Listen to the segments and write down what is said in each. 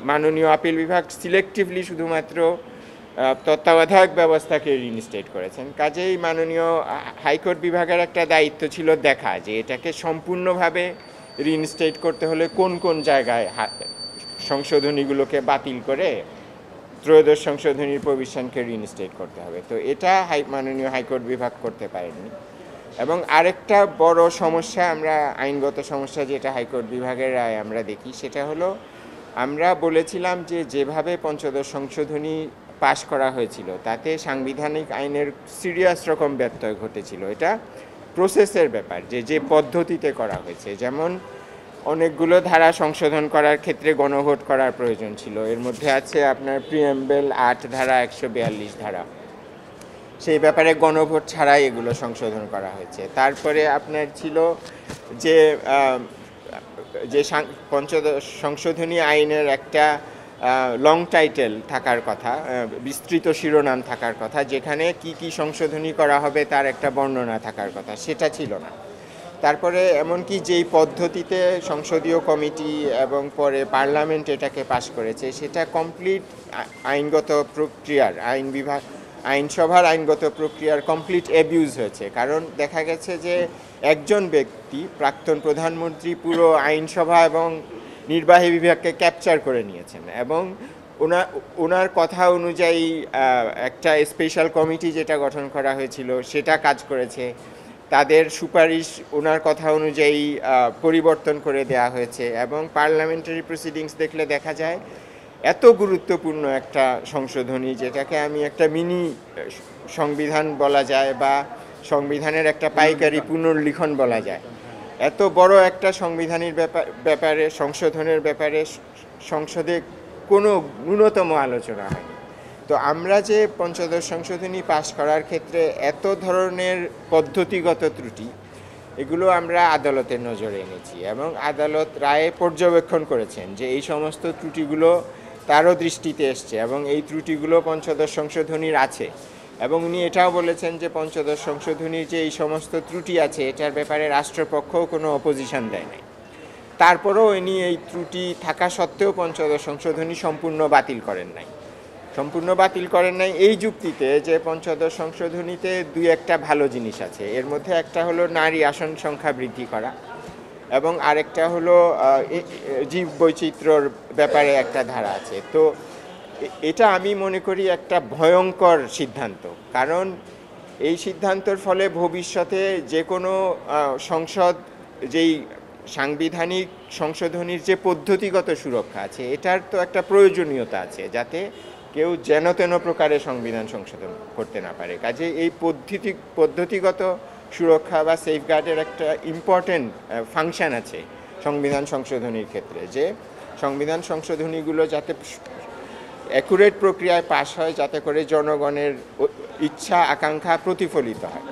মাননীয় আপিল বিভাগ সিলেক্টিভলি শুধুমাত্র তত্ত্বাবধায়ক ব্যবস্থাকে রিইনস্টেট করেছেন। কাজেই মাননীয় হাইকোর্ট বিভাগের একটা দায়িত্ব ছিল দেখা যে এটাকে সম্পূর্ণভাবে রিইনস্টেট করতে হলে কোন কোন জায়গায় সংশোধনীগুলোকে বাতিল করে ত্রয়োদশ সংশোধনীর প্রভিশনকে রিইনস্টেট করতে হবে। তো এটা মাননীয় হাইকোর্ট বিভাগ করতে পারেনি। এবং আরেকটা বড় সমস্যা, আমরা আইনগত সমস্যা যেটা হাইকোর্ট বিভাগের রায় আমরা দেখি, সেটা হলো আমরা বলেছিলাম যে যেভাবে পঞ্চদশ সংশোধনী পাশ করা হয়েছিল তাতে সাংবিধানিক আইনের সিরিয়াস রকম ব্যত্যয় ঘটেছিল। এটা প্রসেসের ব্যাপার, যে পদ্ধতিতে করা হয়েছে। যেমন অনেকগুলো ধারা সংশোধন করার ক্ষেত্রে গণভোট করার প্রয়োজন ছিল। এর মধ্যে আছে আপনার প্রিএম্বেল 8 ধারা, 142 ধারা, সেই ব্যাপারে গণভোট ছাড়াই এগুলো সংশোধন করা হয়েছে। তারপরে আপনার ছিল যে পঞ্চদশ সংশোধনী আইনের একটা লং টাইটেল থাকার কথা, বিস্তৃত শিরোনাম থাকার কথা, যেখানে কি কি সংশোধনী করা হবে তার একটা বর্ণনা থাকার কথা, সেটা ছিল না। তারপরে এমনকি যেই পদ্ধতিতে সংসদীয় কমিটি এবং পরে পার্লামেন্ট এটাকে পাশ করেছে, সেটা কমপ্লিট আইনগত প্রক্রিয়ার আইনসভার আইনগত প্রক্রিয়ার কমপ্লিট অ্যাবিউজ হয়েছে। কারণ দেখা গেছে যে একজন ব্যক্তি, প্রাক্তন প্রধানমন্ত্রী, পুরো আইনসভা এবং নির্বাহী বিভাগকে ক্যাপচার করে নিয়েছেন এবং ওনার কথা অনুযায়ী একটা স্পেশাল কমিটি যেটা গঠন করা হয়েছিল সেটা কাজ করেছে। তাদের সুপারিশ ওনার কথা অনুযায়ী পরিবর্তন করে দেয়া হয়েছে। এবং পার্লামেন্টারি প্রসিডিংস দেখলে দেখা যায় এত গুরুত্বপূর্ণ একটা সংশোধনী, যেটাকে আমি একটা মিনি সংবিধান বলা যায় বা সংবিধানের একটা পাইকারি পুনর্লিখন বলা যায়, এত বড় একটা সংবিধানের ব্যাপারে সংশোধনের ব্যাপারে সংসদে কোনো ন্যূনতম আলোচনা হয়নি। তো আমরা যে পঞ্চদশ সংশোধনী পাশ করার ক্ষেত্রে এত ধরনের পদ্ধতিগত ত্রুটি, এগুলো আমরা আদালতের নজরে এনেছি এবং আদালত রায়ে পর্যবেক্ষণ করেছেন যে এই সমস্ত ত্রুটিগুলো তারও দৃষ্টিতে এসছে এবং এই ত্রুটিগুলো পঞ্চদশ সংশোধনীর আছে। এবং উনি এটাও বলেছেন যে পঞ্চদশ সংশোধনীর যে এই সমস্ত ত্রুটি আছে এটার ব্যাপারে রাষ্ট্রপক্ষও কোনো অপোজিশন দেয় নাই। তারপরেও ইনি এই ত্রুটি থাকা সত্ত্বেও পঞ্চদশ সংশোধনী সম্পূর্ণ বাতিল করেন নাই এই যুক্তিতে যে পঞ্চদশ সংশোধনীতে দুই একটা ভালো জিনিস আছে। এর মধ্যে একটা হলো নারী আসন সংখ্যা বৃদ্ধি করা এবং আরেকটা হলো জীব বৈচিত্র্যর ব্যাপারে একটা ধারা আছে। তো এটা আমি মনে করি একটা ভয়ঙ্কর সিদ্ধান্ত, কারণ এই সিদ্ধান্তর ফলে ভবিষ্যতে যে কোনো সংসদ যেই সাংবিধানিক সংশোধনীর যে পদ্ধতিগত সুরক্ষা আছে এটার তো একটা প্রয়োজনীয়তা আছে, যাতে কেউ যেন তেন প্রকারে সংবিধান সংশোধন করতে না পারে। কাজে এই পদ্ধতিগত সুরক্ষা বা সেফগার্ডের একটা ইম্পর্টেন্ট ফাংশন আছে সংবিধান সংশোধনীর ক্ষেত্রে, যে সংবিধান সংশোধনীগুলো যাতে অ্যাকুরেট প্রক্রিয়ায় পাশ হয়, যাতে করে জনগণের ইচ্ছা আকাঙ্ক্ষা প্রতিফলিত হয়।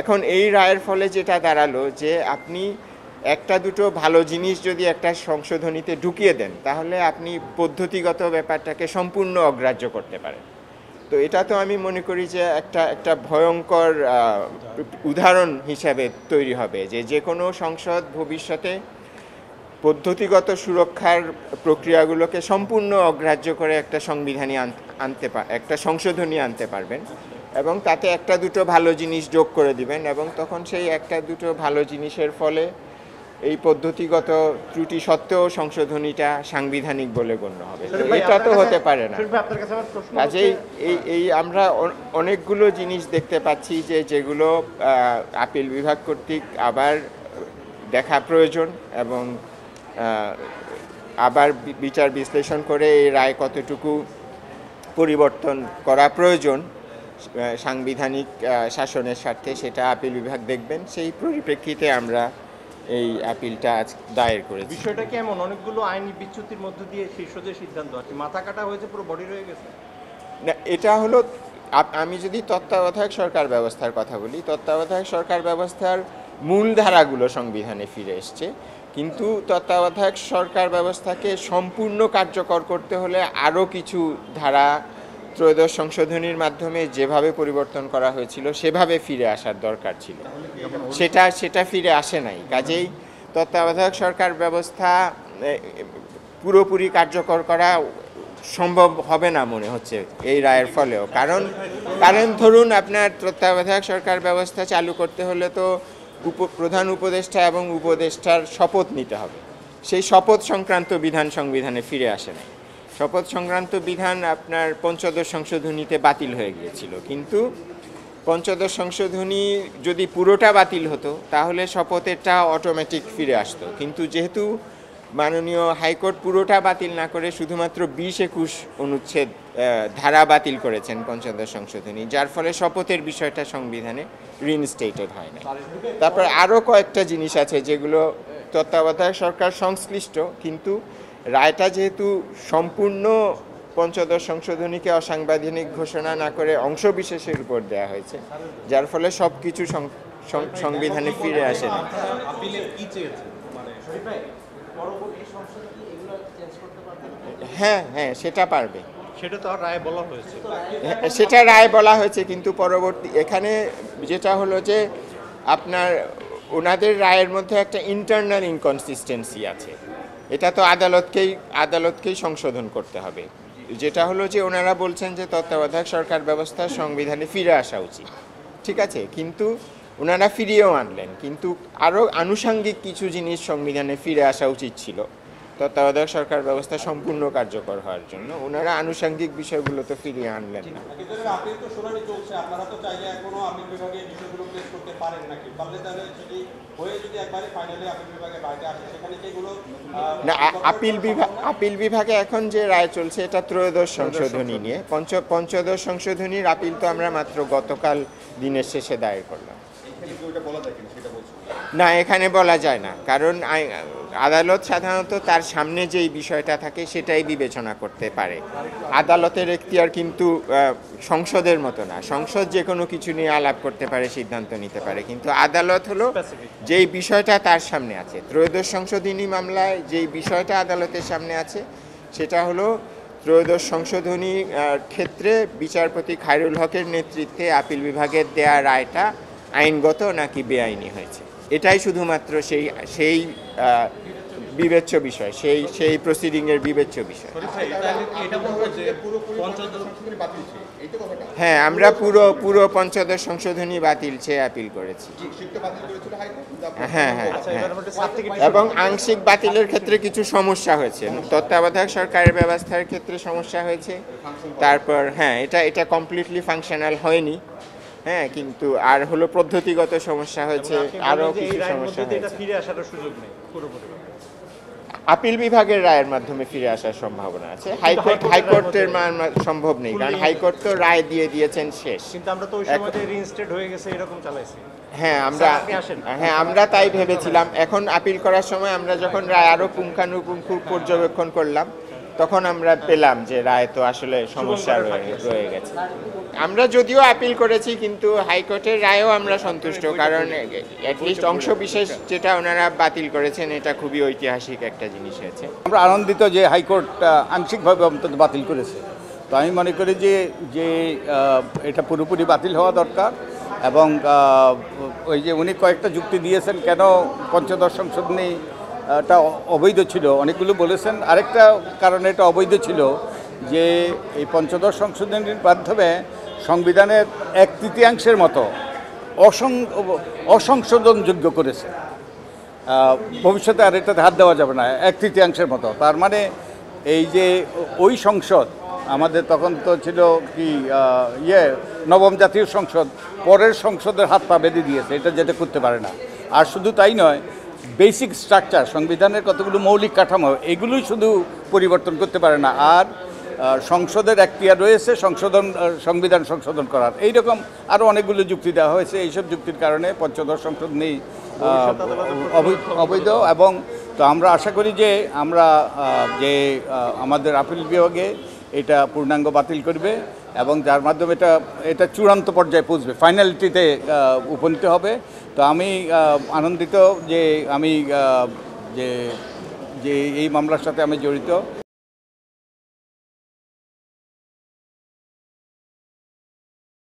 এখন এই রায়ের ফলে যেটা দাঁড়ালো যে আপনি একটা দুটো ভালো জিনিস যদি একটা সংশোধনীতে ঢুকিয়ে দেন তাহলে আপনি পদ্ধতিগত ব্যাপারটাকে সম্পূর্ণ অগ্রাহ্য করতে পারেন। তো এটা তো আমি মনে করি যে একটা ভয়ঙ্কর উদাহরণ হিসাবে তৈরি হবে যে কোনো সংসদ ভবিষ্যতে পদ্ধতিগত সুরক্ষার প্রক্রিয়াগুলোকে সম্পূর্ণ অগ্রাহ্য করে একটা একটা সংশোধনী আনতে পারবেন এবং তাতে একটা দুটো ভালো জিনিস যোগ করে দিবেন এবং তখন সেই একটা দুটো ভালো জিনিসের ফলে এই পদ্ধতিগত ত্রুটি সত্ত্বেও সংশোধনীটা সাংবিধানিক বলে গণ্য হবে। এটা তো হতে পারে না। কাজেই এই আমরা অনেকগুলো জিনিস দেখতে পাচ্ছি যেগুলো আপিল বিভাগ কর্তৃক আবার দেখা প্রয়োজন এবং আবার বিচার বিশ্লেষণ করে এই রায় কতটুকু পরিবর্তন করা প্রয়োজন সাংবিধানিক শাসনের স্বার্থে সেটা আপিল বিভাগ দেখবেন। সেই পরিপ্রেক্ষিতে আমরা এই আপিলটা আজ দায়ের করেছি। বিষয়টা কেমন, অনেকগুলো আইনি বিচ্যুতির মধ্য দিয়ে শীর্ষ যে সিদ্ধান্ত আর কি মাথা কাটা হয়েছে, পুরো বডি রয়ে গেছে না। এটা হলো, আমি যদি তত্ত্বাবধায়ক সরকার ব্যবস্থার কথা বলি, তত্ত্বাবধায়ক সরকার ব্যবস্থার মূল ধারাগুলো সংবিধানে ফিরে এসছে, কিন্তু তত্ত্বাবধায়ক সরকার ব্যবস্থাকে সম্পূর্ণ কার্যকর করতে হলে আরও কিছু ধারা ত্রয়োদশ সংশোধনীর মাধ্যমে যেভাবে পরিবর্তন করা হয়েছিল সেভাবে ফিরে আসার দরকার ছিল, সেটা ফিরে আসে নাই। কাজেই তত্ত্বাবধায়ক সরকার ব্যবস্থা পুরোপুরি কার্যকর করা সম্ভব হবে না মনে হচ্ছে এই রায়ের ফলেও। কারণ ধরুন আপনার তত্ত্বাবধায়ক সরকার ব্যবস্থা চালু করতে হলে তো প্রধান উপদেষ্টা এবং উপদেষ্টার শপথ নিতে হবে। সেই শপথ সংক্রান্ত বিধান সংবিধানে ফিরে আসে না। শপথ সংক্রান্ত বিধান আপনার পঞ্চদশ সংশোধনীতে বাতিল হয়ে গিয়েছিল, কিন্তু পঞ্চদশ সংশোধনী যদি পুরোটা বাতিল হতো তাহলে শপথেরটা অটোমেটিক ফিরে আসতো। কিন্তু যেহেতু মাননীয় হাইকোর্ট পুরোটা বাতিল না করে শুধুমাত্র 20-21 অনুচ্ছেদ ধারা বাতিল করেছেন পঞ্চদশ সংশোধনী, যার ফলে শপথের বিষয়টা সংবিধানে রিইনস্টেটেড হয় না। তারপর আরও কয়েকটা জিনিস আছে যেগুলো তত্ত্বাবধায়ক সরকার সংশ্লিষ্ট, কিন্তু রায়টা যেহেতু সম্পূর্ণ পঞ্চদশ সংশোধনীকে অসাংবিধানিক ঘোষণা না করে অংশবিশেষের উপর দেওয়া হয়েছে, যার ফলে সব কিছু সংবিধানে ফিরে আসে না। হ্যাঁ হ্যাঁ, সেটা পারবে, সেটা তো আর রায় বলা হয়েছে। সেটা রায় বলা হয়েছে, কিন্তু পরবর্তী এখানে যেটা হলো যে আপনার ওনাদের রায়ের মধ্যে একটা ইন্টারনাল ইনকনসিস্টেন্সি আছে। এটা তো আদালতকেই সংশোধন করতে হবে। যেটা হলো যে ওনারা বলছেন যে তত্ত্বাবধায়ক সরকার ব্যবস্থা সংবিধানে ফিরে আসা উচিত, ঠিক আছে, কিন্তু ওনারা ফিরিয়েও আনলেন, কিন্তু আরও আনুষাঙ্গিক কিছু জিনিস সংবিধানে ফিরে আসা উচিত ছিল তত্ত্বাবধায়ক সরকার ব্যবস্থা সম্পূর্ণ কার্যকর হওয়ার জন্য। ওনারা আনুষাঙ্গিক বিষয়গুলো তো ফিরিয়ে আনলেন না। না, আপিল বিভাগে এখন যে রায় চলছে এটা ত্রয়োদশ সংশোধনী নিয়ে। পঞ্চদশ সংশোধনীর আপিল তো আমরা মাত্র গতকাল দিনের শেষে দায়ের করলাম। না, এখানে বলা যায় না, কারণ আদালত সাধারণত তার সামনে যেই বিষয়টা থাকে সেটাই বিবেচনা করতে পারে। আদালতের এখতিয়ার কিন্তু সংসদের মতো না। সংসদ যে কোনো কিছু নিয়ে আলাপ করতে পারে, সিদ্ধান্ত নিতে পারে, কিন্তু আদালত হলো যেই বিষয়টা তার সামনে আছে। ত্রয়োদশ সংশোধনী মামলায় যেই বিষয়টা আদালতের সামনে আছে সেটা হলো ত্রয়োদশ সংশোধনী ক্ষেত্রে বিচারপতি খায়রুল হকের নেতৃত্বে আপিল বিভাগের দেয়া রায়টা আইনগত নাকি বেআইনি হয়েছে। এটাই শুধুমাত্র সেই বিবেচ্য বিষয়, সেই প্রসিডিংয়ের বিবেচ্য বিষয়। হ্যাঁ, আমরা পুরো পঞ্চদশ সংশোধনী বাতিল চেয়ে আপিল করেছি। হ্যাঁ হ্যাঁ হ্যাঁ, এবং আংশিক বাতিলের ক্ষেত্রে কিছু সমস্যা হয়েছে। তত্ত্বাবধায়ক সরকারের ব্যবস্থার ক্ষেত্রে সমস্যা হয়েছে। তারপর হ্যাঁ, এটা কমপ্লিটলি ফাংশনাল হয়নি। হ্যাঁ, কিন্তু আর হলো পদ্ধতিগত সমস্যা হয়েছে, আরও কিছু সমস্যা হয়েছে। আপিল বিভাগের রায়ের মাধ্যমে ফিরে আসার সম্ভাবনা আছে। হাইকোর্টের সম্ভব নেই, কারণ হাইকোর্ট তো রায় দিয়ে দিয়েছেন শেষ। কিন্তু আমরা তো ওই সময়তে রিইনস্টেট হয়ে গেছে এরকম চালাইছি। হ্যাঁ, আমরা তাই ভেবেছিলাম। এখন আপিল করার সময় আমরা যখন রায় আরও পুঙ্খানুপুঙ্খ পর্যবেক্ষণ করলাম, তখন আমরা পেলাম যে রায় তো আসলে সমস্যা রয়ে গেছে। আমরা যদিও আপিল করেছি, কিন্তু হাইকোর্টের রায়েও আমরা সন্তুষ্ট, কারণ অ্যাটলিস্ট অংশ বিশেষ যেটা ওনারা বাতিল করেছেন এটা খুবই ঐতিহাসিক একটা জিনিস হয়েছে। আমরা আনন্দিত যে হাইকোর্ট আংশিকভাবে অন্তত বাতিল করেছে। তো আমি মনে করি যে এটা পুরোপুরি বাতিল হওয়া দরকার। এবং ওই যে উনি কয়েকটা যুক্তি দিয়েছেন কেন পঞ্চদশ সংশোধনী এটা অবৈধ ছিল, অনেকগুলো বলেছেন। আরেকটা কারণে এটা অবৈধ ছিল যে এই পঞ্চদশ সংশোধনীর মাধ্যমে সংবিধানের 1/3 মতো অসংশোধনযোগ্য করেছে। ভবিষ্যতে আর এটাতে হাত দেওয়া যাবে না, 1/3 মতো। তার মানে এই যে ওই সংসদ আমাদের তখন তো ছিল কি নবম জাতীয় সংসদ, পরের সংসদের হাত পা বেঁধে দিয়েছে, এটা যেটা করতে পারে না। আর শুধু তাই নয়, বেসিক স্ট্রাকচার সংবিধানের কতগুলো মৌলিক কাঠামো এগুলোই শুধু পরিবর্তন করতে পারে না। আর সংসদের এখতিয়ার রয়েছে সংবিধান সংশোধন করার। এইরকম আরও অনেকগুলো যুক্তি দেওয়া হয়েছে। এইসব যুক্তির কারণে পঞ্চদশ সংশোধনী অবৈধ। এবং তো আমরা আশা করি যে আমাদের আপিল বিভাগে এটা পূর্ণাঙ্গ বাতিল করবে এবং যার মাধ্যমে এটা চূড়ান্ত পর্যায়ে পৌঁছবে, ফাইনালিটিতে উপনীত হবে। তো আমি আনন্দিত যে এই মামলার সাথে আমি জড়িত।